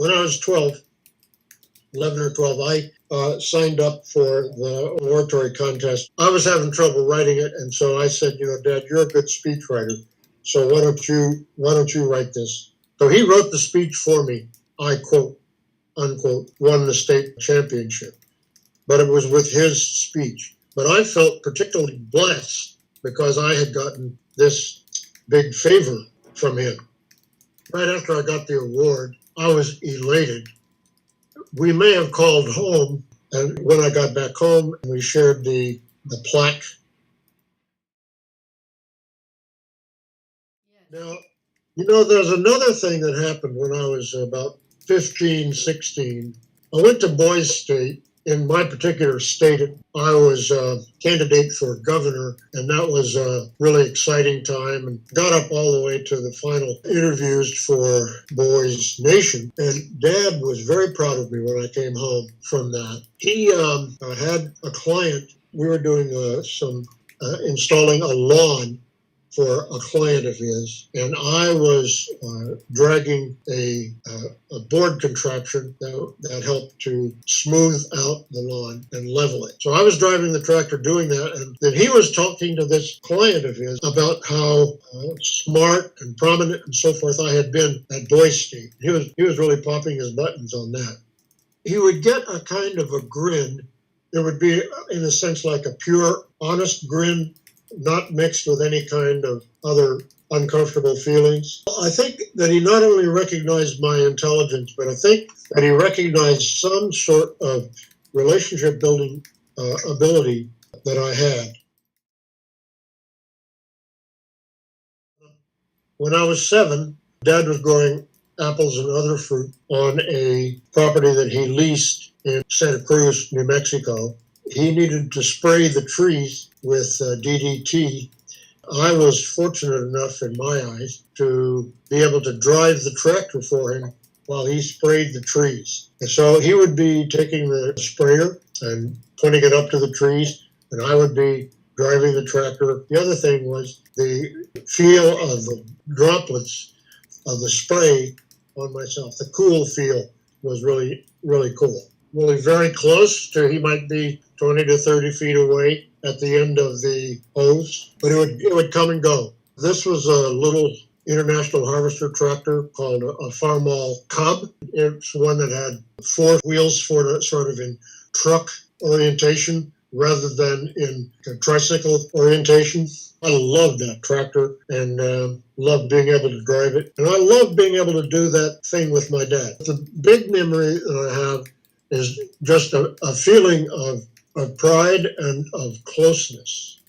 When I was 11 or 12, I signed up for the oratory contest. I was having trouble writing it, and so I said, Dad, you're a good speechwriter, so why don't you write this? So he wrote the speech for me. I quote, unquote, won the state championship. But it was with his speech. But I felt particularly blessed because I had gotten this big favor from him. Right after I got the award, I was elated. We may have called home, and when I got back home, we shared the plaque. Now, there's another thing that happened when I was about 15, 16. I went to Boys State. In my particular state, I was a candidate for governor, and that was a really exciting time, and got up all the way to the final interviews for Boys Nation. And Dad was very proud of me when I came home from that. He had a client. We were doing installing a lawn for a client of his, and I was dragging a board contraption that helped to smooth out the lawn and level it. So I was driving the tractor doing that, and then he was talking to this client of his about how smart and prominent and so forth I had been at Boys State. He was really popping his buttons on that. He would get a kind of a grin. It would be, in a sense, like a pure, honest grin, not mixed with any kind of other uncomfortable feelings. I think that he not only recognized my intelligence, but I think that he recognized some sort of relationship building ability that I had. When I was 7, Dad was growing apples and other fruit on a property that he leased in Santa Cruz, New Mexico. He needed to spray the trees with DDT. I was fortunate enough in my eyes to be able to drive the tractor for him while he sprayed the trees. And so he would be taking the sprayer and pointing it up to the trees, and I would be driving the tractor. The other thing was the feel of the droplets of the spray on myself. The cool feel was really, really cool. Really very close to, he might be 20 to 30 feet away at the end of the hose, but it would come and go. This was a little International Harvester tractor called a Farmall Cub. It's one that had 4 wheels for sort of in truck orientation rather than in tricycle orientation. I loved that tractor and loved being able to drive it. And I loved being able to do that thing with my dad. The big memory that I have is just a feeling of pride and of closeness.